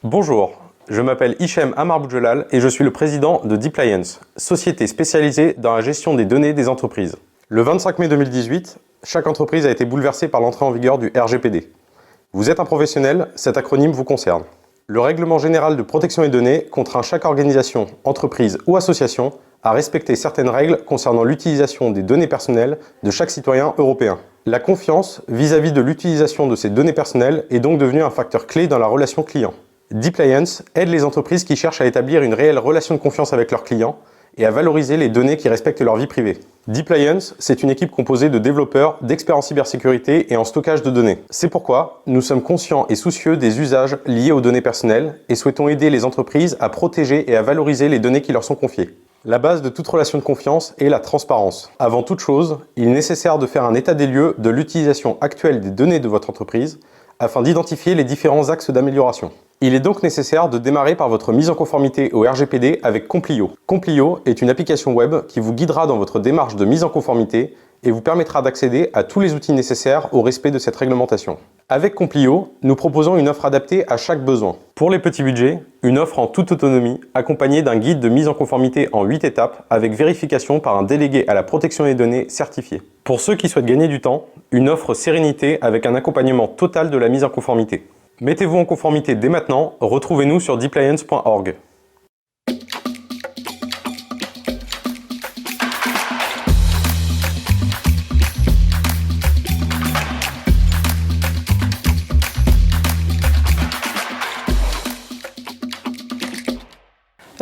Bonjour, je m'appelle Hichem Amar Boudjelal et je suis le président de Deepliance, société spécialisée dans la gestion des données des entreprises. Le 25 mai 2018, chaque entreprise a été bouleversée par l'entrée en vigueur du RGPD. Vous êtes un professionnel, cet acronyme vous concerne. Le Règlement général de protection des données contraint chaque organisation, entreprise ou association à respecter certaines règles concernant l'utilisation des données personnelles de chaque citoyen européen. La confiance vis-à-vis de l'utilisation de ces données personnelles est donc devenue un facteur clé dans la relation client. Deepliance aide les entreprises qui cherchent à établir une réelle relation de confiance avec leurs clients et à valoriser les données qui respectent leur vie privée. Deepliance, c'est une équipe composée de développeurs, d'experts en cybersécurité et en stockage de données. C'est pourquoi nous sommes conscients et soucieux des usages liés aux données personnelles et souhaitons aider les entreprises à protéger et à valoriser les données qui leur sont confiées. La base de toute relation de confiance est la transparence. Avant toute chose, il est nécessaire de faire un état des lieux de l'utilisation actuelle des données de votre entreprise afin d'identifier les différents axes d'amélioration. Il est donc nécessaire de démarrer par votre mise en conformité au RGPD avec Complio. Complio est une application web qui vous guidera dans votre démarche de mise en conformité et vous permettra d'accéder à tous les outils nécessaires au respect de cette réglementation. Avec Complio, nous proposons une offre adaptée à chaque besoin. Pour les petits budgets, une offre en toute autonomie, accompagnée d'un guide de mise en conformité en 8 étapes, avec vérification par un délégué à la protection des données certifié. Pour ceux qui souhaitent gagner du temps, une offre sérénité avec un accompagnement total de la mise en conformité. Mettez-vous en conformité dès maintenant, retrouvez-nous sur deepliance.org.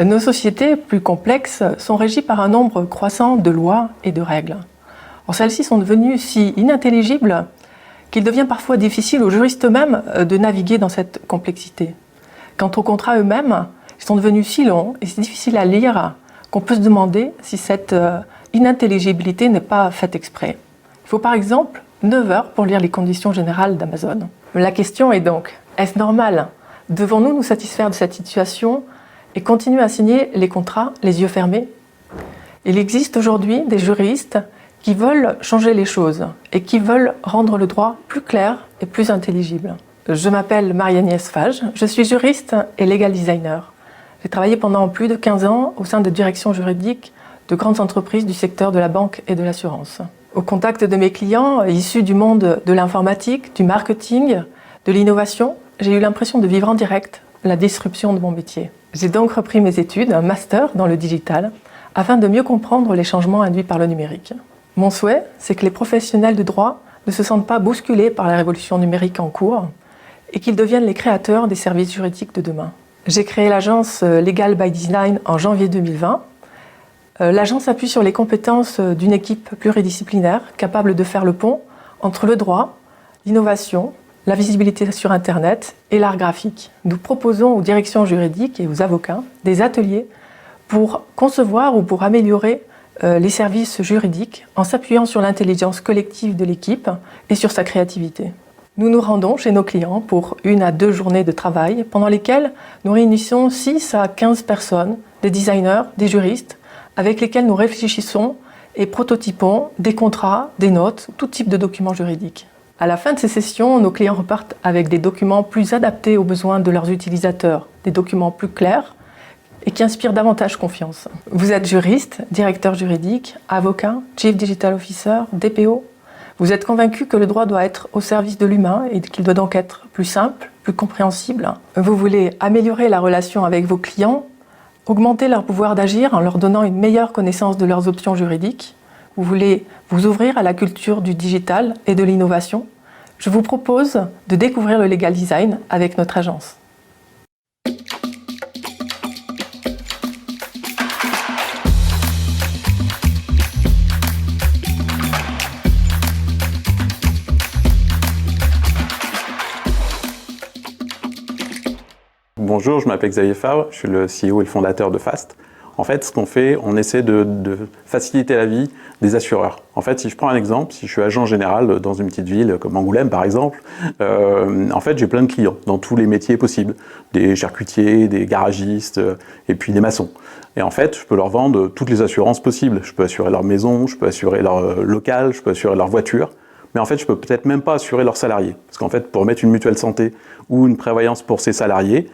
Nos sociétés plus complexes sont régies par un nombre croissant de lois et de règles. Or, celles-ci sont devenues si inintelligibles qu'il devient parfois difficile aux juristes eux-mêmes de naviguer dans cette complexité. Quant aux contrats eux-mêmes, ils sont devenus si longs et si difficiles à lire qu'on peut se demander si cette inintelligibilité n'est pas faite exprès. Il faut par exemple 9 heures pour lire les conditions générales d'Amazon. La question est donc, est-ce normal? Devons-nous nous satisfaire de cette situation et continuer à signer les contrats les yeux fermés? Il existe aujourd'hui des juristes qui veulent changer les choses et qui veulent rendre le droit plus clair et plus intelligible. Je m'appelle Marie-Agnès Fage, je suis juriste et legal designer. J'ai travaillé pendant plus de 15 ans au sein de directions juridiques de grandes entreprises du secteur de la banque et de l'assurance. Au contact de mes clients issus du monde de l'informatique, du marketing, de l'innovation, j'ai eu l'impression de vivre en direct la disruption de mon métier. J'ai donc repris mes études, un master dans le digital, afin de mieux comprendre les changements induits par le numérique. Mon souhait, c'est que les professionnels de droit ne se sentent pas bousculés par la révolution numérique en cours et qu'ils deviennent les créateurs des services juridiques de demain. J'ai créé l'agence Legal by Design en janvier 2020. L'agence appuie sur les compétences d'une équipe pluridisciplinaire capable de faire le pont entre le droit, l'innovation, la visibilité sur Internet et l'art graphique. Nous proposons aux directions juridiques et aux avocats des ateliers pour concevoir ou pour améliorer les services juridiques en s'appuyant sur l'intelligence collective de l'équipe et sur sa créativité. Nous nous rendons chez nos clients pour 1 à 2 journées de travail pendant lesquelles nous réunissons 6 à 15 personnes, des designers, des juristes, avec lesquels nous réfléchissons et prototypons des contrats, des notes, tout type de documents juridiques. À la fin de ces sessions, nos clients repartent avec des documents plus adaptés aux besoins de leurs utilisateurs, des documents plus clairs et qui inspirent davantage confiance. Vous êtes juriste, directeur juridique, avocat, chief digital officer, DPO. Vous êtes convaincu que le droit doit être au service de l'humain et qu'il doit donc être plus simple, plus compréhensible. Vous voulez améliorer la relation avec vos clients, augmenter leur pouvoir d'agir en leur donnant une meilleure connaissance de leurs options juridiques. Vous voulez vous ouvrir à la culture du digital et de l'innovation. Je vous propose de découvrir le legal design avec notre agence. Bonjour, je m'appelle Xavier Favre, je suis le CEO et le fondateur de Fast. En fait, ce qu'on fait, on essaie de faciliter la vie des assureurs. En fait, si je prends un exemple, si je suis agent général dans une petite ville comme Angoulême par exemple, en fait, j'ai plein de clients dans tous les métiers possibles. Des charcutiers, des garagistes et puis des maçons. Et en fait, je peux leur vendre toutes les assurances possibles. Je peux assurer leur maison, je peux assurer leur local, je peux assurer leur voiture. mais en fait, je peux peut-être même pas assurer leurs salariés. Parce qu'en fait, pour mettre une mutuelle santé ou une prévoyance pour ses salariés,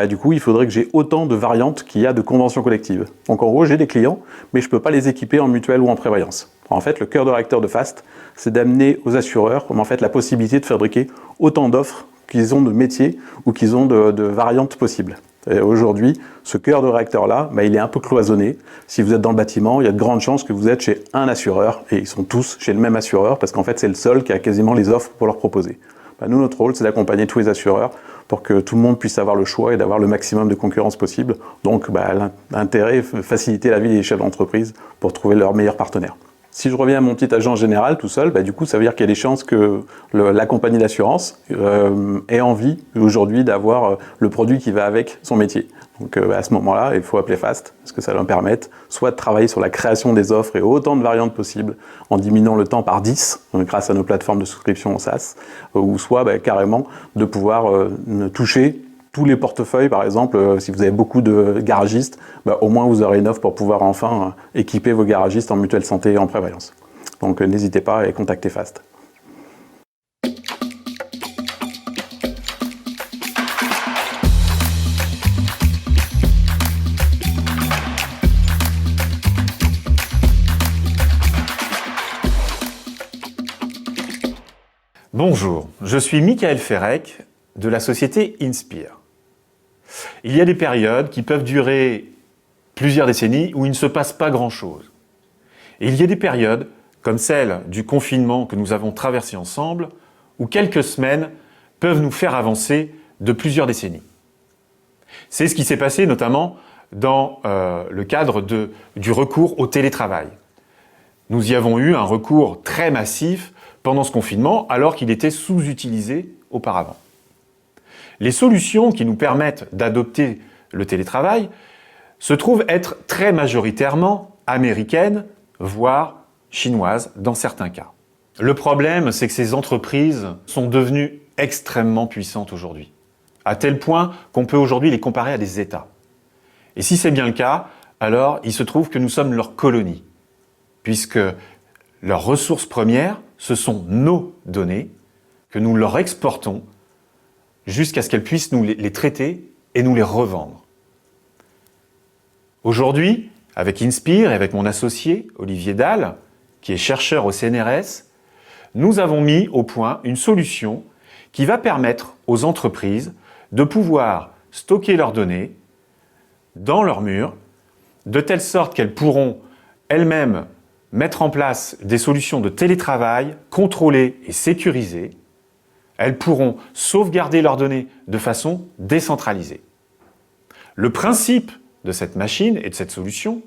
du coup, il faudrait que j'ai autant de variantes qu'il y a de conventions collectives. Donc en gros, j'ai des clients, mais je ne peux pas les équiper en mutuelle ou en prévoyance. En fait, le cœur de réacteur de FAST, c'est d'amener aux assureurs la possibilité de fabriquer autant d'offres qu'ils ont de métiers ou qu'ils ont de variantes possibles. Et aujourd'hui, ce cœur de réacteur-là, il est un peu cloisonné. Si vous êtes dans le bâtiment, il y a de grandes chances que vous êtes chez un assureur, et ils sont tous chez le même assureur, parce qu'en fait, c'est le seul qui a quasiment les offres pour leur proposer. Nous, notre rôle, c'est d'accompagner tous les assureurs pour que tout le monde puisse avoir le choix et d'avoir le maximum de concurrence possible. Donc, l'intérêt, faciliter la vie des chefs d'entreprise pour trouver leur meilleur partenaire. Si je reviens à mon petit agent général tout seul, du coup, ça veut dire qu'il y a des chances que la compagnie d'assurance ait envie aujourd'hui d'avoir le produit qui va avec son métier. Donc à ce moment-là, il faut appeler FAST, parce que ça va me permettre soit de travailler sur la création des offres et autant de variantes possibles en diminuant le temps par 10, grâce à nos plateformes de souscription en SaaS, ou soit carrément de pouvoir toucher tous les portefeuilles. Par exemple, si vous avez beaucoup de garagistes, au moins vous aurez une offre pour pouvoir enfin équiper vos garagistes en mutuelle santé et en prévoyance. Donc n'hésitez pas à contacter FAST. Bonjour, je suis Michael Ferrec de la société Inspire. Il y a des périodes qui peuvent durer plusieurs décennies où il ne se passe pas grand-chose. Et il y a des périodes, comme celle du confinement que nous avons traversé ensemble, où quelques semaines peuvent nous faire avancer de plusieurs décennies. C'est ce qui s'est passé notamment dans le cadre du recours au télétravail. Nous y avons eu un recours très massif pendant ce confinement, alors qu'il était sous-utilisé auparavant. Les solutions qui nous permettent d'adopter le télétravail se trouvent être très majoritairement américaines, voire chinoises dans certains cas. Le problème, c'est que ces entreprises sont devenues extrêmement puissantes aujourd'hui, à tel point qu'on peut aujourd'hui les comparer à des États. Et si c'est bien le cas, alors il se trouve que nous sommes leur colonie, puisque leurs ressources premières, ce sont nos données que nous leur exportons jusqu'à ce qu'elles puissent nous les traiter et nous les revendre. Aujourd'hui, avec Inspire et avec mon associé Olivier Dalle, qui est chercheur au CNRS, nous avons mis au point une solution qui va permettre aux entreprises de pouvoir stocker leurs données dans leurs murs, de telle sorte qu'elles pourront elles-mêmes mettre en place des solutions de télétravail contrôlées et sécurisées. Elles pourront sauvegarder leurs données de façon décentralisée. Le principe de cette machine et de cette solution,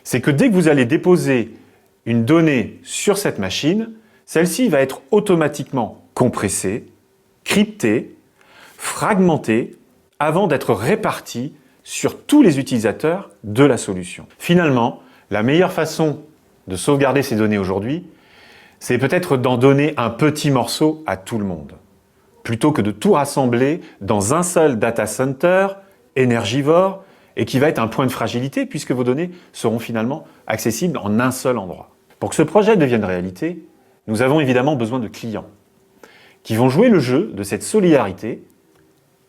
c'est que dès que vous allez déposer une donnée sur cette machine, celle-ci va être automatiquement compressée, cryptée, fragmentée, avant d'être répartie sur tous les utilisateurs de la solution. Finalement, la meilleure façon de sauvegarder ces données aujourd'hui, c'est peut-être d'en donner un petit morceau à tout le monde, plutôt que de tout rassembler dans un seul data center énergivore et qui va être un point de fragilité puisque vos données seront finalement accessibles en un seul endroit. Pour que ce projet devienne réalité, nous avons évidemment besoin de clients qui vont jouer le jeu de cette solidarité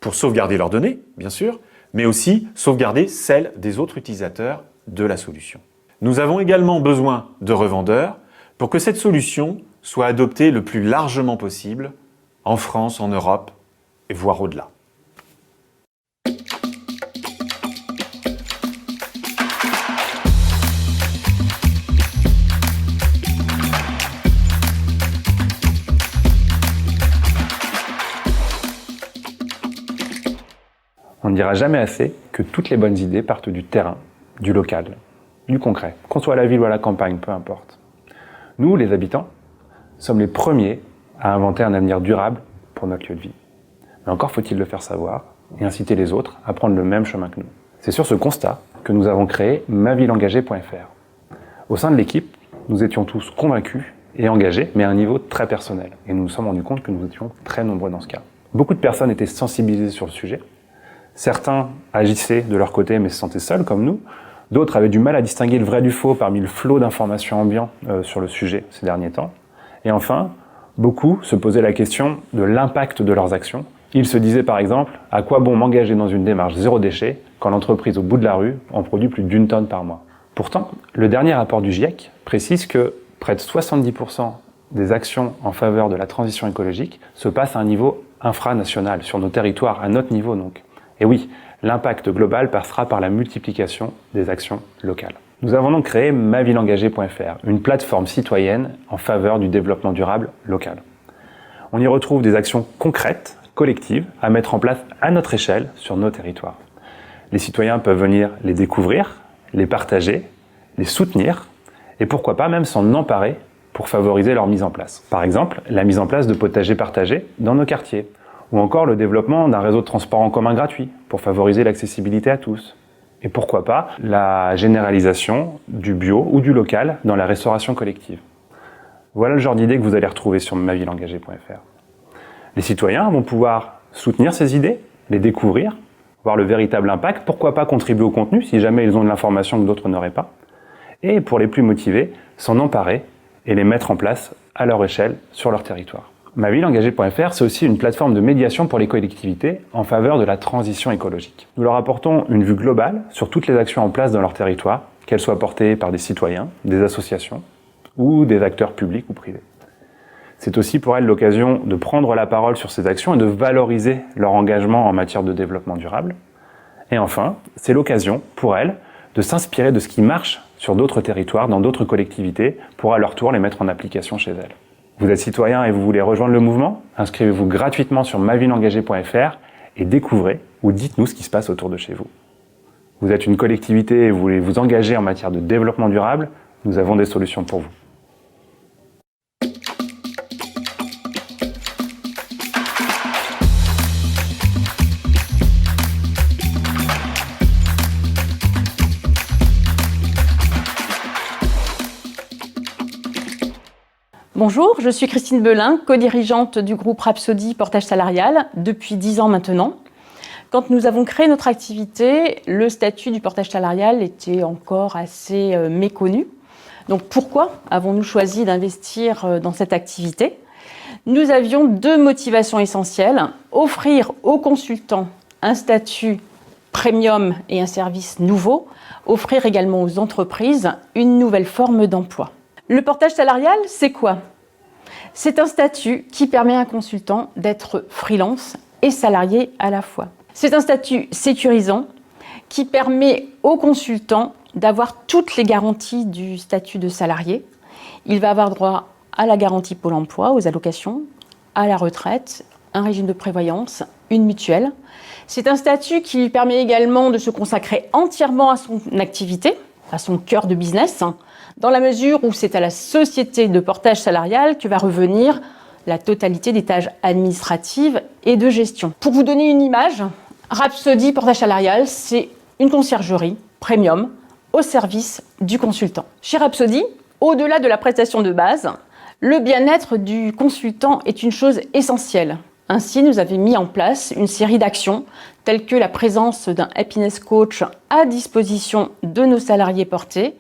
pour sauvegarder leurs données, bien sûr, mais aussi sauvegarder celles des autres utilisateurs de la solution. Nous avons également besoin de revendeurs pour que cette solution soit adoptée le plus largement possible en France, en Europe, et voire au-delà. On ne dira jamais assez que toutes les bonnes idées partent du terrain, du local, du concret, qu'on soit à la ville ou à la campagne, peu importe. Nous, les habitants, sommes les premiers à inventer un avenir durable pour notre lieu de vie. Mais encore faut-il le faire savoir et inciter les autres à prendre le même chemin que nous. C'est sur ce constat que nous avons créé mavilleengagée.fr. Au sein de l'équipe, nous étions tous convaincus et engagés, mais à un niveau très personnel. Et nous nous sommes rendus compte que nous étions très nombreux dans ce cas. Beaucoup de personnes étaient sensibilisées sur le sujet. Certains agissaient de leur côté mais se sentaient seuls comme nous. D'autres avaient du mal à distinguer le vrai du faux parmi le flot d'informations ambiant sur le sujet ces derniers temps. Et enfin, Beaucoup se posaient la question de l'impact de leurs actions. Ils se disaient par exemple, à quoi bon m'engager dans une démarche zéro déchet quand l'entreprise au bout de la rue en produit plus d'1 tonne par mois. Pourtant, le dernier rapport du GIEC précise que près de 70% des actions en faveur de la transition écologique se passent à un niveau infranational, sur nos territoires, à notre niveau donc. Et oui, l'impact global passera par la multiplication des actions locales. Nous avons donc créé mavilleengagée.fr, une plateforme citoyenne en faveur du développement durable local. On y retrouve des actions concrètes, collectives, à mettre en place à notre échelle sur nos territoires. Les citoyens peuvent venir les découvrir, les partager, les soutenir et pourquoi pas même s'en emparer pour favoriser leur mise en place. Par exemple, la mise en place de potagers partagés dans nos quartiers ou encore le développement d'un réseau de transport en commun gratuit pour favoriser l'accessibilité à tous. Et pourquoi pas la généralisation du bio ou du local dans la restauration collective. Voilà le genre d'idées que vous allez retrouver sur mavilleengagée.fr. Les citoyens vont pouvoir soutenir ces idées, les découvrir, voir le véritable impact, pourquoi pas contribuer au contenu si jamais ils ont de l'information que d'autres n'auraient pas, et pour les plus motivés, s'en emparer et les mettre en place à leur échelle sur leur territoire. Mavilleengagée.fr, c'est aussi une plateforme de médiation pour les collectivités en faveur de la transition écologique. Nous leur apportons une vue globale sur toutes les actions en place dans leur territoire, qu'elles soient portées par des citoyens, des associations ou des acteurs publics ou privés. C'est aussi pour elles l'occasion de prendre la parole sur ces actions et de valoriser leur engagement en matière de développement durable. Et enfin, c'est l'occasion pour elles de s'inspirer de ce qui marche sur d'autres territoires, dans d'autres collectivités, pour à leur tour les mettre en application chez elles. Vous êtes citoyen et vous voulez rejoindre le mouvement? Inscrivez-vous gratuitement sur mavilleengagée.fr et découvrez ou dites-nous ce qui se passe autour de chez vous. Vous êtes une collectivité et vous voulez vous engager en matière de développement durable? Nous avons des solutions pour vous. Bonjour, je suis Christine Belin, co-dirigeante du groupe Rhapsody Portage Salarial depuis 10 ans maintenant. Quand nous avons créé notre activité, le statut du portage salarial était encore assez méconnu. Donc pourquoi avons-nous choisi d'investir dans cette activité? Nous avions deux motivations essentielles. Offrir aux consultants un statut premium et un service nouveau. Offrir également aux entreprises une nouvelle forme d'emploi. Le portage salarial, c'est quoi? C'est un statut qui permet à un consultant d'être freelance et salarié à la fois. C'est un statut sécurisant qui permet au consultant d'avoir toutes les garanties du statut de salarié. Il va avoir droit à la garantie Pôle emploi, aux allocations, à la retraite, un régime de prévoyance, une mutuelle. C'est un statut qui lui permet également de se consacrer entièrement à son activité, à son cœur de business, dans la mesure où c'est à la société de portage salarial que va revenir la totalité des tâches administratives et de gestion. Pour vous donner une image, Rhapsody Portage Salarial, c'est une conciergerie premium au service du consultant. Chez Rhapsody, au-delà de la prestation de base, le bien-être du consultant est une chose essentielle. Ainsi, nous avons mis en place une série d'actions telles que la présence d'un happiness coach à disposition de nos salariés portés,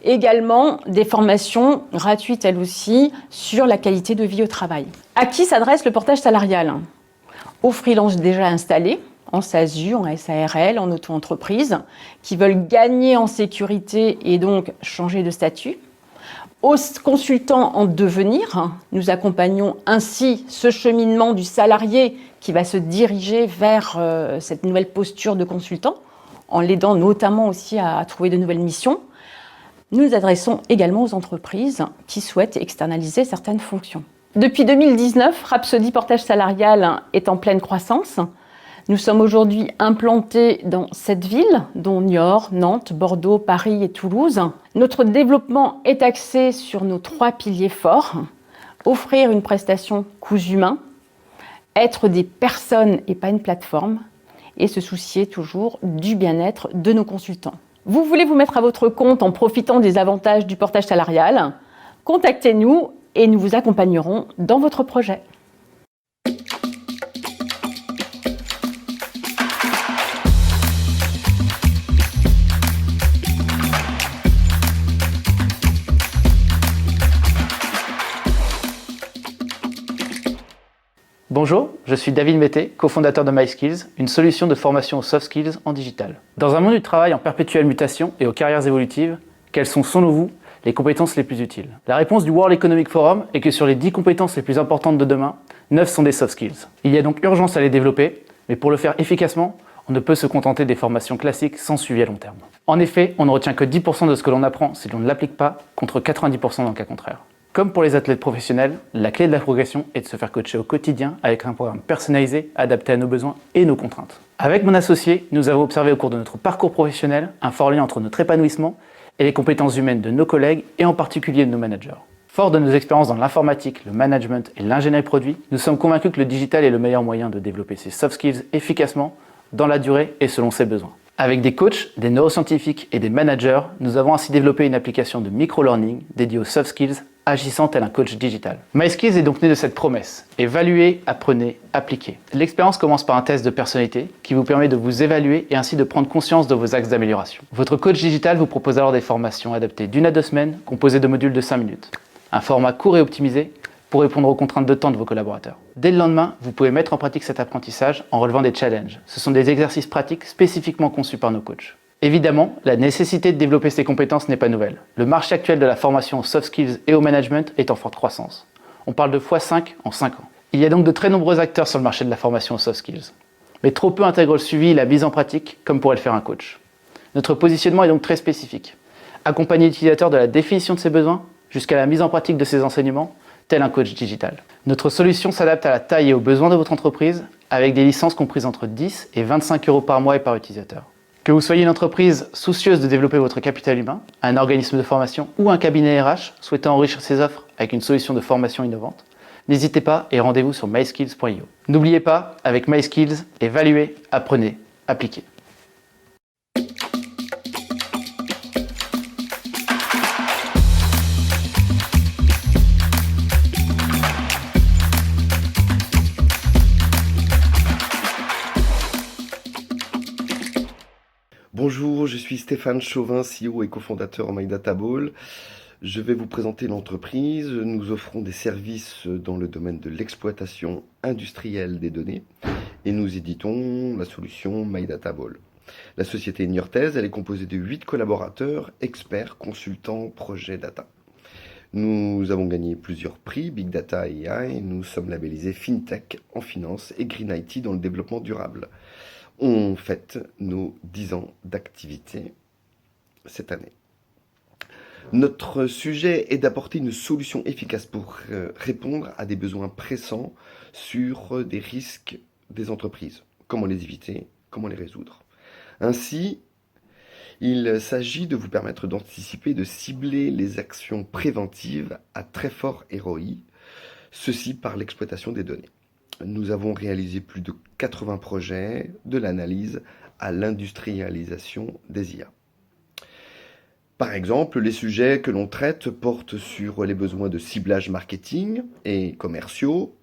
également des formations gratuites elles aussi sur la qualité de vie au travail. À qui s'adresse le portage salarial? Aux freelances déjà installés, en SASU, en SARL, en auto-entreprise, qui veulent gagner en sécurité et donc changer de statut. Aux consultants en devenir, nous accompagnons ainsi ce cheminement du salarié qui va se diriger vers cette nouvelle posture de consultant, en l'aidant notamment aussi à trouver de nouvelles missions. Nous nous adressons également aux entreprises qui souhaitent externaliser certaines fonctions. Depuis 2019, Rhapsody Portage Salarial est en pleine croissance. Nous sommes aujourd'hui implantés dans 7 villes, dont Niort, Nantes, Bordeaux, Paris et Toulouse. Notre développement est axé sur nos 3 piliers forts. Offrir une prestation coûts humains, être des personnes et pas une plateforme, et se soucier toujours du bien-être de nos consultants. Vous voulez vous mettre à votre compte en profitant des avantages du portage salarial? Contactez-nous et nous vous accompagnerons dans votre projet. Bonjour, je suis David Mété, cofondateur de MySkills, une solution de formation aux soft skills en digital. Dans un monde du travail en perpétuelle mutation et aux carrières évolutives, quelles sont, selon vous, les compétences les plus utiles? La réponse du World Economic Forum est que sur les 10 compétences les plus importantes de demain, 9 sont des soft skills. Il y a donc urgence à les développer, mais pour le faire efficacement, on ne peut se contenter des formations classiques sans suivi à long terme. En effet, on ne retient que 10% de ce que l'on apprend si l'on ne l'applique pas, contre 90% dans le cas contraire. Comme pour les athlètes professionnels, la clé de la progression est de se faire coacher au quotidien avec un programme personnalisé, adapté à nos besoins et nos contraintes. Avec mon associé, nous avons observé au cours de notre parcours professionnel un fort lien entre notre épanouissement et les compétences humaines de nos collègues et en particulier de nos managers. Fort de nos expériences dans l'informatique, le management et l'ingénierie produit, nous sommes convaincus que le digital est le meilleur moyen de développer ses soft skills efficacement, dans la durée et selon ses besoins. Avec des coachs, des neuroscientifiques et des managers, nous avons ainsi développé une application de micro-learning dédiée aux soft skills, agissant tel un coach digital. MySkills est donc né de cette promesse. Évaluez, apprenez, appliquez. L'expérience commence par un test de personnalité qui vous permet de vous évaluer et ainsi de prendre conscience de vos axes d'amélioration. Votre coach digital vous propose alors des formations adaptées d'1 à 2 semaines, composées de modules de 5 minutes. Un format court et optimisé pour répondre aux contraintes de temps de vos collaborateurs. Dès le lendemain, vous pouvez mettre en pratique cet apprentissage en relevant des challenges. Ce sont des exercices pratiques spécifiquement conçus par nos coachs. Évidemment, la nécessité de développer ces compétences n'est pas nouvelle. Le marché actuel de la formation aux soft skills et au management est en forte croissance. On parle de x5 en 5 ans. Il y a donc de très nombreux acteurs sur le marché de la formation aux soft skills. Mais trop peu intègrent le suivi et la mise en pratique comme pourrait le faire un coach. Notre positionnement est donc très spécifique. Accompagner l'utilisateur de la définition de ses besoins jusqu'à la mise en pratique de ses enseignements, tel un coach digital. Notre solution s'adapte à la taille et aux besoins de votre entreprise avec des licences comprises entre 10 et 25 € par mois et par utilisateur. Que vous soyez une entreprise soucieuse de développer votre capital humain, un organisme de formation ou un cabinet RH souhaitant enrichir ses offres avec une solution de formation innovante, n'hésitez pas et rendez-vous sur myskills.io. N'oubliez pas, avec MySkills, évaluez, apprenez, appliquez. Bonjour, je suis Stéphane Chauvin, CEO et cofondateur en MyDataBall. Je vais vous présenter l'entreprise. Nous offrons des services dans le domaine de l'exploitation industrielle des données et nous éditons la solution MyDataBall. La société est niortaise, elle est composée de 8 collaborateurs, experts, consultants, projets data. Nous avons gagné plusieurs prix, Big Data et AI, nous sommes labellisés FinTech en finance et Green IT dans le développement durable. On fête nos 10 ans d'activité cette année. Notre sujet est d'apporter une solution efficace pour répondre à des besoins pressants sur des risques des entreprises. Comment les éviter, comment les résoudre. Ainsi, il s'agit de vous permettre d'anticiper, de cibler les actions préventives à très fort ROI, ceci par l'exploitation des données. Nous avons réalisé plus de 80 projets, de l'analyse à l'industrialisation des IA. Par exemple, les sujets que l'on traite portent sur les besoins de ciblage marketing et commerciaux,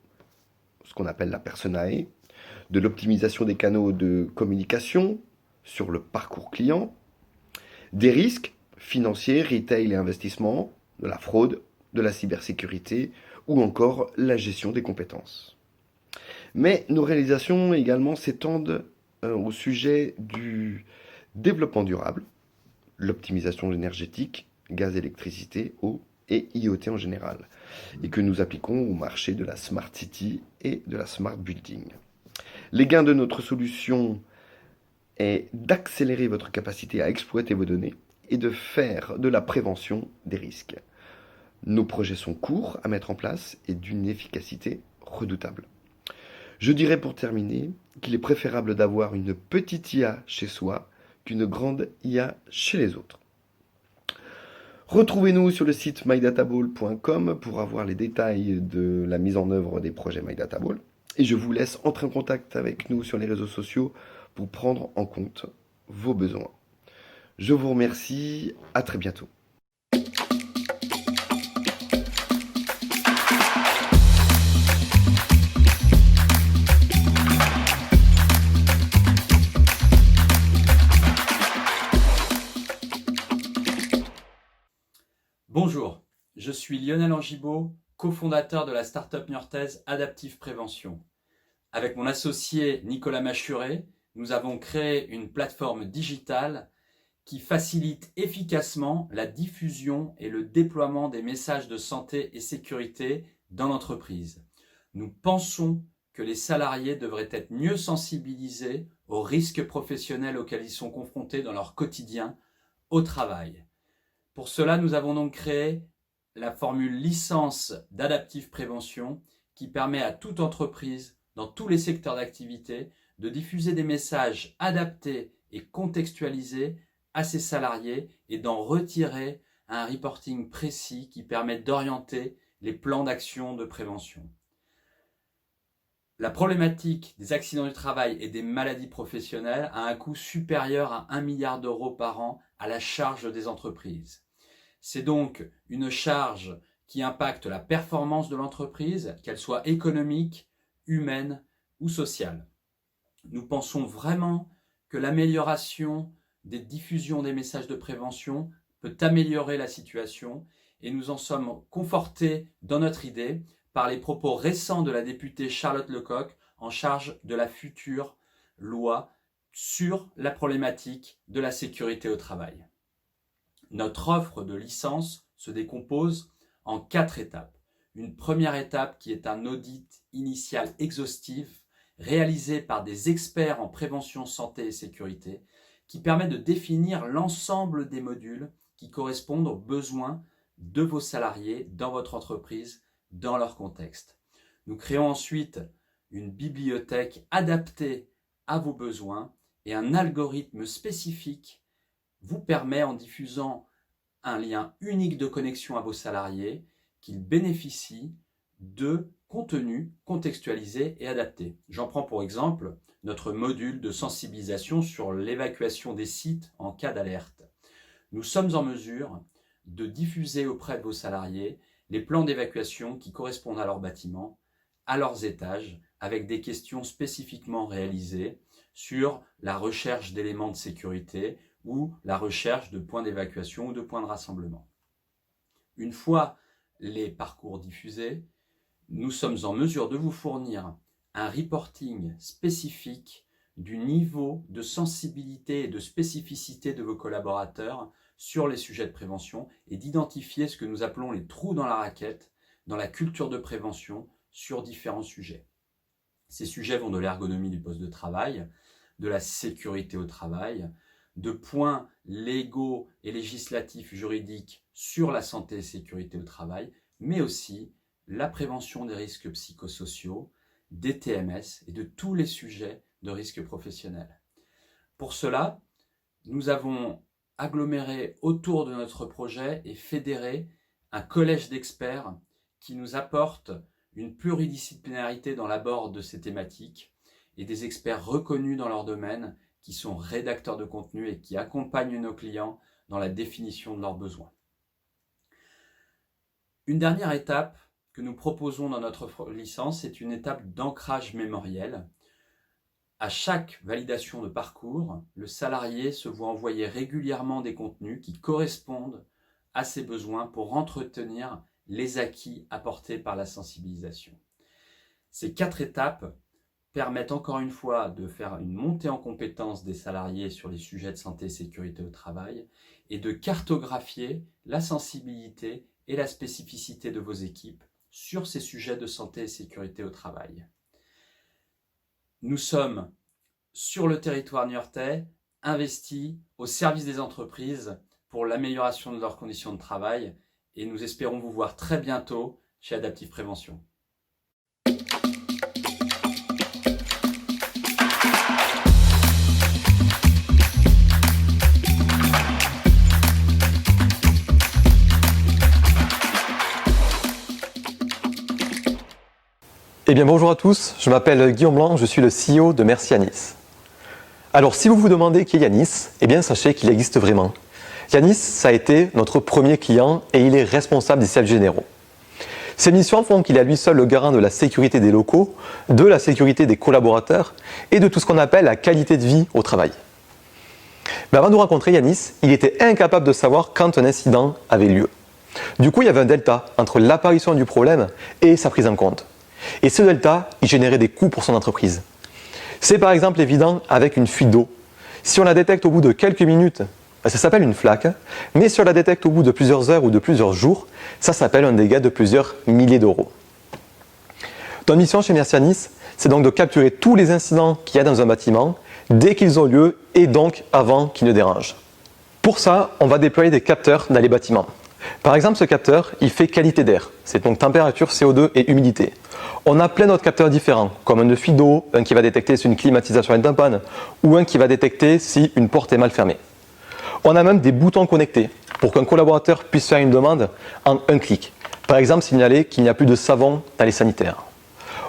ce qu'on appelle la personae, de l'optimisation des canaux de communication sur le parcours client, des risques financiers, retail et investissement, de la fraude, de la cybersécurité ou encore la gestion des compétences. Mais nos réalisations également s'étendent au sujet du développement durable, l'optimisation énergétique, gaz, électricité, eau et IoT en général, et que nous appliquons au marché de la Smart City et de la Smart Building. Les gains de notre solution est d'accélérer votre capacité à exploiter vos données et de faire de la prévention des risques. Nos projets sont courts à mettre en place et d'une efficacité redoutable. Je dirais pour terminer qu'il est préférable d'avoir une petite IA chez soi qu'une grande IA chez les autres. Retrouvez-nous sur le site mydataball.com pour avoir les détails de la mise en œuvre des projets MyDataBall. Et je vous laisse entrer en contact avec nous sur les réseaux sociaux pour prendre en compte vos besoins. Je vous remercie, à très bientôt. Bonjour, je suis Lionel Angibaud, cofondateur de la start-up niortaise Adaptive Prévention. Avec mon associé Nicolas Machuré, nous avons créé une plateforme digitale qui facilite efficacement la diffusion et le déploiement des messages de santé et sécurité dans l'entreprise. Nous pensons que les salariés devraient être mieux sensibilisés aux risques professionnels auxquels ils sont confrontés dans leur quotidien au travail. Pour cela, nous avons donc créé la formule licence d'Adaptive Prévention qui permet à toute entreprise, dans tous les secteurs d'activité, de diffuser des messages adaptés et contextualisés à ses salariés et d'en retirer un reporting précis qui permet d'orienter les plans d'action de prévention. La problématique des accidents du travail et des maladies professionnelles a un coût supérieur à 1 milliard d'euros par an à la charge des entreprises. C'est donc une charge qui impacte la performance de l'entreprise, qu'elle soit économique, humaine ou sociale. Nous pensons vraiment que l'amélioration des diffusions des messages de prévention peut améliorer la situation et nous en sommes confortés dans notre idée par les propos récents de la députée Charlotte Lecocq en charge de la future loi sur la problématique de la sécurité au travail. Notre offre de licence se décompose en 4 étapes. Une première étape qui est un audit initial exhaustif réalisé par des experts en prévention santé et sécurité qui permet de définir l'ensemble des modules qui correspondent aux besoins de vos salariés dans votre entreprise, dans leur contexte. Nous créons ensuite une bibliothèque adaptée à vos besoins et un algorithme spécifique vous permet, en diffusant un lien unique de connexion à vos salariés, qu'ils bénéficient de contenus contextualisés et adaptés. J'en prends pour exemple notre module de sensibilisation sur l'évacuation des sites en cas d'alerte. Nous sommes en mesure de diffuser auprès de vos salariés les plans d'évacuation qui correspondent à leur bâtiment, à leurs étages, avec des questions spécifiquement réalisées sur la recherche d'éléments de sécurité ou la recherche de points d'évacuation ou de points de rassemblement. Une fois les parcours diffusés, nous sommes en mesure de vous fournir un reporting spécifique du niveau de sensibilité et de spécificité de vos collaborateurs sur les sujets de prévention et d'identifier ce que nous appelons les trous dans la raquette dans la culture de prévention sur différents sujets. Ces sujets vont de l'ergonomie du poste de travail, de la sécurité au travail, de points légaux et législatifs juridiques sur la santé et sécurité au travail, mais aussi la prévention des risques psychosociaux, des TMS et de tous les sujets de risques professionnels. Pour cela, nous avons aggloméré autour de notre projet et fédéré un collège d'experts qui nous apporte une pluridisciplinarité dans l'abord de ces thématiques et des experts reconnus dans leur domaine qui sont rédacteurs de contenu et qui accompagnent nos clients dans la définition de leurs besoins. Une dernière étape que nous proposons dans notre licence est une étape d'ancrage mémoriel. À chaque validation de parcours, le salarié se voit envoyer régulièrement des contenus qui correspondent à ses besoins pour entretenir les acquis apportés par la sensibilisation. Ces 4 étapes permettent encore une fois de faire une montée en compétences des salariés sur les sujets de santé et sécurité au travail et de cartographier la sensibilité et la spécificité de vos équipes sur ces sujets de santé et sécurité au travail. Nous sommes sur le territoire niortais, investis au service des entreprises pour l'amélioration de leurs conditions de travail et nous espérons vous voir très bientôt chez Adaptive Prévention. Eh bien bonjour à tous, je m'appelle Guillaume Blanc, je suis le CEO de Merci Yanis. Alors si vous vous demandez qui est Yanis, eh bien sachez qu'il existe vraiment. Yanis, ça a été notre premier client et il est responsable des services généraux. Ses missions font qu'il est à lui seul le garant de la sécurité des locaux, de la sécurité des collaborateurs et de tout ce qu'on appelle la qualité de vie au travail. Mais avant de rencontrer Yanis, il était incapable de savoir quand un incident avait lieu. Du coup, il y avait un delta entre l'apparition du problème et sa prise en compte. Et ce delta, il générait des coûts pour son entreprise. C'est par exemple évident avec une fuite d'eau. Si on la détecte au bout de quelques minutes, ça s'appelle une flaque, mais si on la détecte au bout de plusieurs heures ou de plusieurs jours, ça s'appelle un dégât de plusieurs milliers d'euros. Notre mission chez Mercianis, c'est donc de capturer tous les incidents qu'il y a dans un bâtiment dès qu'ils ont lieu et donc avant qu'ils ne dérangent. Pour ça, on va déployer des capteurs dans les bâtiments. Par exemple, ce capteur, il fait qualité d'air, c'est donc température, CO2 et humidité. On a plein d'autres capteurs différents, comme un de fuite d'eau, un qui va détecter si une climatisation est en panne, ou un qui va détecter si une porte est mal fermée. On a même des boutons connectés pour qu'un collaborateur puisse faire une demande en un clic. Par exemple, signaler qu'il n'y a plus de savon dans les sanitaires.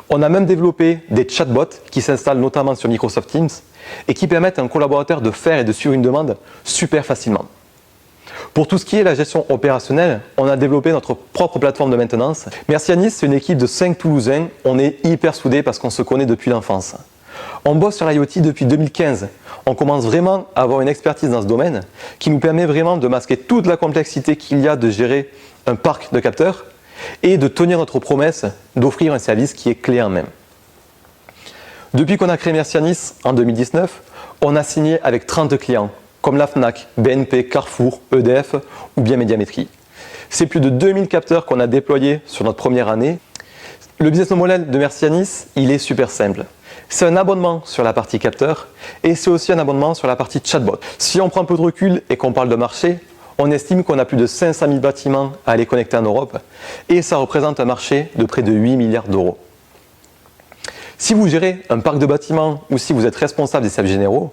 On a même développé des chatbots qui s'installent notamment sur Microsoft Teams et qui permettent à un collaborateur de faire et de suivre une demande super facilement. Pour tout ce qui est la gestion opérationnelle, on a développé notre propre plateforme de maintenance. Mercianis, c'est une équipe de 5 Toulousains. On est hyper soudés parce qu'on se connaît depuis l'enfance. On bosse sur l'IoT depuis 2015. On commence vraiment à avoir une expertise dans ce domaine qui nous permet vraiment de masquer toute la complexité qu'il y a de gérer un parc de capteurs et de tenir notre promesse d'offrir un service qui est clé en main. Depuis qu'on a créé Mercianis en 2019, on a signé avec 30 clients, comme la Fnac, BNP, Carrefour, EDF ou bien Médiamétrie. C'est plus de 2000 capteurs qu'on a déployés sur notre première année. Le business model de Mercianis, il est super simple. C'est un abonnement sur la partie capteur et c'est aussi un abonnement sur la partie chatbot. Si on prend un peu de recul et qu'on parle de marché, on estime qu'on a plus de 500 000 bâtiments à les connecter en Europe et ça représente un marché de près de 8 milliards d'euros. Si vous gérez un parc de bâtiments ou si vous êtes responsable des services généraux,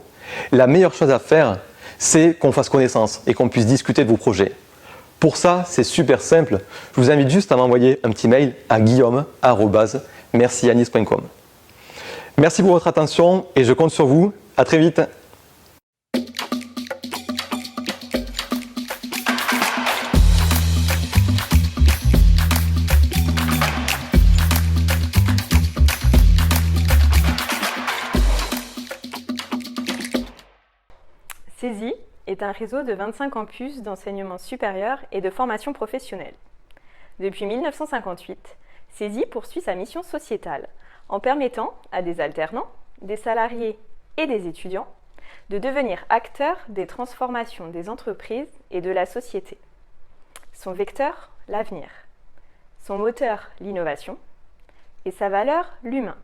la meilleure chose à faire, c'est qu'on fasse connaissance et qu'on puisse discuter de vos projets. Pour ça, c'est super simple. Je vous invite juste à m'envoyer un petit mail à guillaume@mercianis.com. Merci pour votre attention et je compte sur vous. À très vite. CESI est un réseau de 25 campus d'enseignement supérieur et de formation professionnelle. Depuis 1958, CESI poursuit sa mission sociétale en permettant à des alternants, des salariés et des étudiants de devenir acteurs des transformations des entreprises et de la société. Son vecteur, l'avenir. Son moteur, l'innovation. Et sa valeur, l'humain.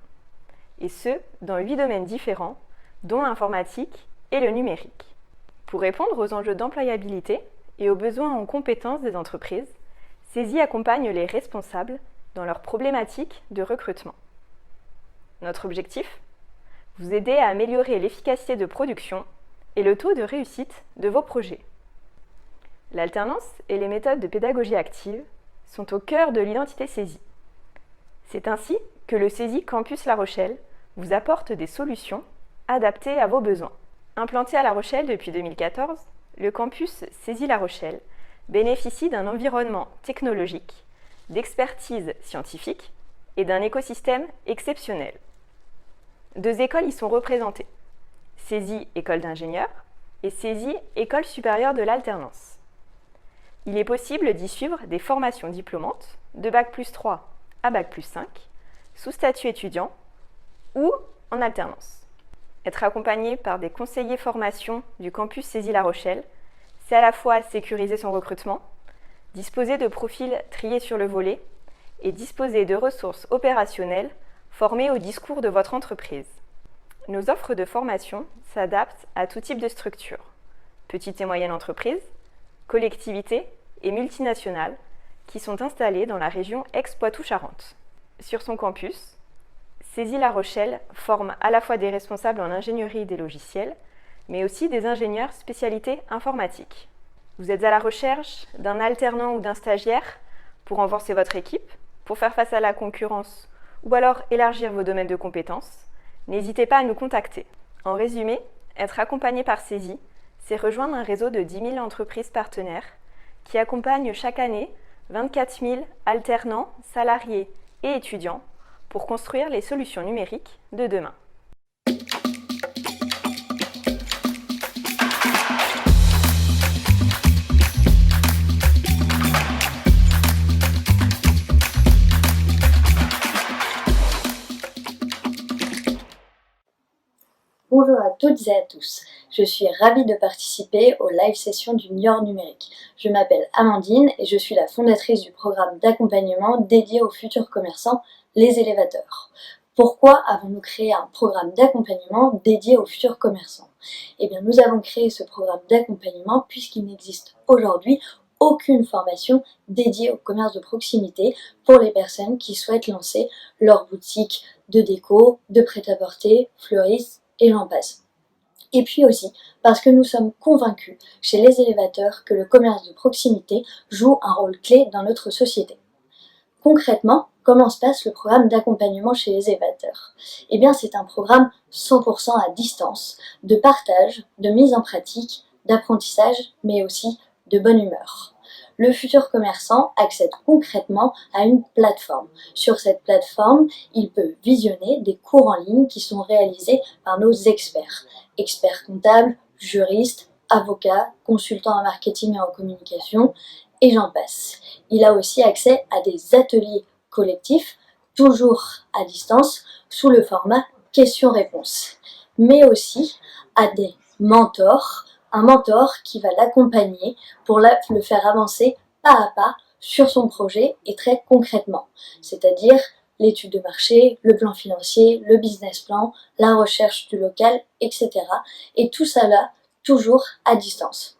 Et ce, dans 8 domaines différents, dont l'informatique et le numérique. Pour répondre aux enjeux d'employabilité et aux besoins en compétences des entreprises, CESI accompagne les responsables dans leurs problématiques de recrutement. Notre objectif ? Vous aider à améliorer l'efficacité de production et le taux de réussite de vos projets. L'alternance et les méthodes de pédagogie active sont au cœur de l'identité CESI. C'est ainsi que le CESI Campus La Rochelle vous apporte des solutions adaptées à vos besoins. Implanté à La Rochelle depuis 2014, le campus CESI La Rochelle bénéficie d'un environnement technologique, d'expertise scientifique et d'un écosystème exceptionnel. 2 écoles y sont représentées, CESI École d'ingénieurs et CESI École supérieure de l'alternance. Il est possible d'y suivre des formations diplômantes de Bac+3 à Bac+5, sous statut étudiant ou en alternance. Être accompagné par des conseillers formation du campus CESI La Rochelle, c'est à la fois sécuriser son recrutement, disposer de profils triés sur le volet et disposer de ressources opérationnelles formées au discours de votre entreprise. Nos offres de formation s'adaptent à tout type de structure, petites et moyennes entreprises, collectivités et multinationales qui sont installées dans la région Aix-Poitou-Charentes. Sur son campus, CESI La Rochelle forme à la fois des responsables en ingénierie des logiciels, mais aussi des ingénieurs spécialité informatique. Vous êtes à la recherche d'un alternant ou d'un stagiaire pour renforcer votre équipe, pour faire face à la concurrence ou alors élargir vos domaines de compétences, n'hésitez pas à nous contacter. En résumé, être accompagné par CESI, c'est rejoindre un réseau de 10 000 entreprises partenaires qui accompagnent chaque année 24 000 alternants, salariés et étudiants pour construire les solutions numériques de demain. toutes et à tous. Je suis ravie de participer aux live sessions du Niort numérique. Je m'appelle Amandine et je suis la fondatrice du programme d'accompagnement dédié aux futurs commerçants, les élévateurs. Pourquoi avons-nous créé un programme d'accompagnement dédié aux futurs commerçants? Eh bien, nous avons créé ce programme d'accompagnement puisqu'il n'existe aujourd'hui aucune formation dédiée au commerce de proximité pour les personnes qui souhaitent lancer leur boutique de déco, de prêt-à-porter, fleuriste et j'en passe. Et puis aussi parce que nous sommes convaincus chez les élévateurs que le commerce de proximité joue un rôle clé dans notre société. Concrètement, comment se passe le programme d'accompagnement chez les élévateurs? Eh bien, c'est un programme 100% à distance, de partage, de mise en pratique, d'apprentissage, mais aussi de bonne humeur. Le futur commerçant accède concrètement à une plateforme. Sur cette plateforme, il peut visionner des cours en ligne qui sont réalisés par nos experts. Experts comptables, juristes, avocats, consultants en marketing et en communication, et j'en passe. Il a aussi accès à des ateliers collectifs, toujours à distance, sous le format questions-réponses. Mais aussi à des mentors, un mentor qui va l'accompagner pour le faire avancer pas à pas sur son projet et très concrètement. C'est-à-dire l'étude de marché, le plan financier, le business plan, la recherche du local, etc. Et tout ça là, toujours à distance.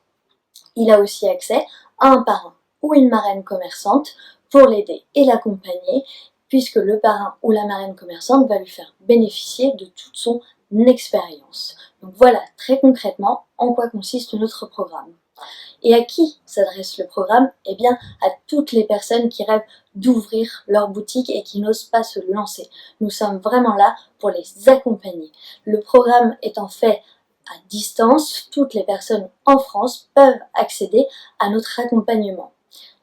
Il a aussi accès à un parrain ou une marraine commerçante pour l'aider et l'accompagner, puisque le parrain ou la marraine commerçante va lui faire bénéficier de toute son expérience. Donc voilà très concrètement en quoi consiste notre programme. Et à qui s'adresse le programme? Eh bien à toutes les personnes qui rêvent d'ouvrir leur boutique et qui n'osent pas se lancer. Nous sommes vraiment là pour les accompagner. Le programme étant fait à distance, toutes les personnes en France peuvent accéder à notre accompagnement.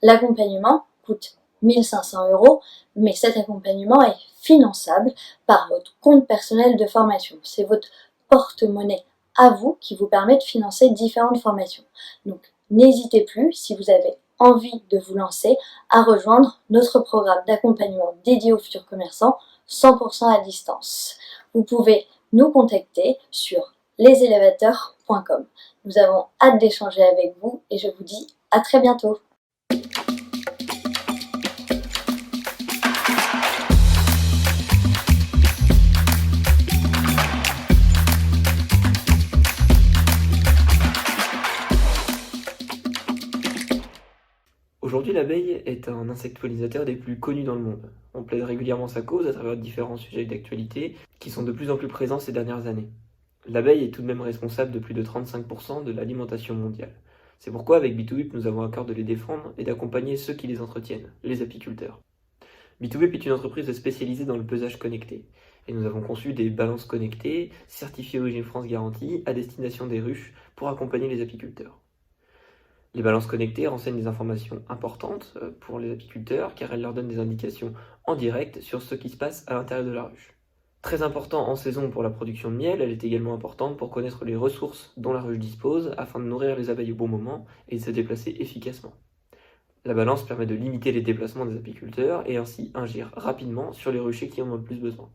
L'accompagnement coûte 1 500 €, mais cet accompagnement est finançable par votre compte personnel de formation. C'est votre porte-monnaie à vous qui vous permet de financer différentes formations. Donc n'hésitez plus, si vous avez envie de vous lancer, à rejoindre notre programme d'accompagnement dédié aux futurs commerçants 100% à distance. Vous pouvez nous contacter sur lesélévateurs.com. Nous avons hâte d'échanger avec vous et je vous dis à très bientôt. Aujourd'hui, l'abeille est un insecte pollinisateur des plus connus dans le monde. On plaide régulièrement sa cause à travers différents sujets d'actualité qui sont de plus en plus présents ces dernières années. L'abeille est tout de même responsable de plus de 35% de l'alimentation mondiale. C'est pourquoi avec B2Wip, nous avons à cœur de les défendre et d'accompagner ceux qui les entretiennent, les apiculteurs. B2Wip est une entreprise spécialisée dans le pesage connecté. Et nous avons conçu des balances connectées, certifiées Origine France Garantie, à destination des ruches pour accompagner les apiculteurs. Les balances connectées renseignent des informations importantes pour les apiculteurs car elles leur donnent des indications en direct sur ce qui se passe à l'intérieur de la ruche. Très important en saison pour la production de miel, elle est également importante pour connaître les ressources dont la ruche dispose afin de nourrir les abeilles au bon moment et de se déplacer efficacement. La balance permet de limiter les déplacements des apiculteurs et ainsi agir rapidement sur les ruchers qui en ont le plus besoin.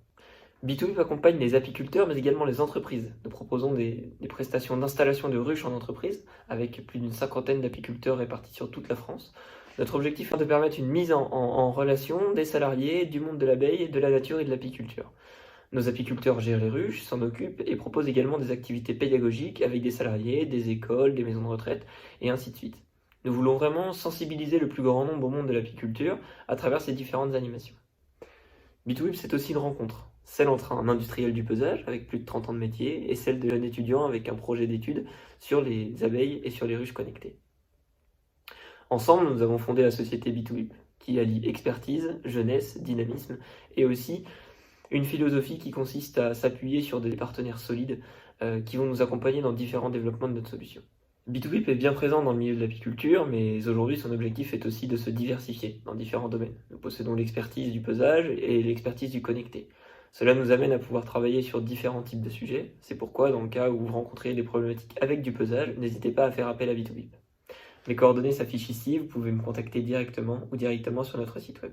B2Wip accompagne les apiculteurs mais également les entreprises. Nous proposons des prestations d'installation de ruches en entreprise avec plus d'une 50aine d'apiculteurs répartis sur toute la France. Notre objectif est de permettre une mise en relation des salariés, du monde de l'abeille, de la nature et de l'apiculture. Nos apiculteurs gèrent les ruches, s'en occupent et proposent également des activités pédagogiques avec des salariés, des écoles, des maisons de retraite et ainsi de suite. Nous voulons vraiment sensibiliser le plus grand nombre au monde de l'apiculture à travers ces différentes animations. B2Wip, c'est aussi une rencontre. Celle entre un industriel du pesage avec plus de 30 ans de métier et celle de jeunes étudiants avec un projet d'études sur les abeilles et sur les ruches connectées. Ensemble, nous avons fondé la société B2Wip qui allie expertise, jeunesse, dynamisme et aussi une philosophie qui consiste à s'appuyer sur des partenaires solides qui vont nous accompagner dans différents développements de notre solution. B2Wip est bien présent dans le milieu de l'apiculture, mais aujourd'hui son objectif est aussi de se diversifier dans différents domaines. Nous possédons l'expertise du pesage et l'expertise du connecté. Cela nous amène à pouvoir travailler sur différents types de sujets. C'est pourquoi, dans le cas où vous rencontrez des problématiques avec du pesage, n'hésitez pas à faire appel à B2Wip. Mes coordonnées s'affichent ici, vous pouvez me contacter directement ou directement sur notre site web.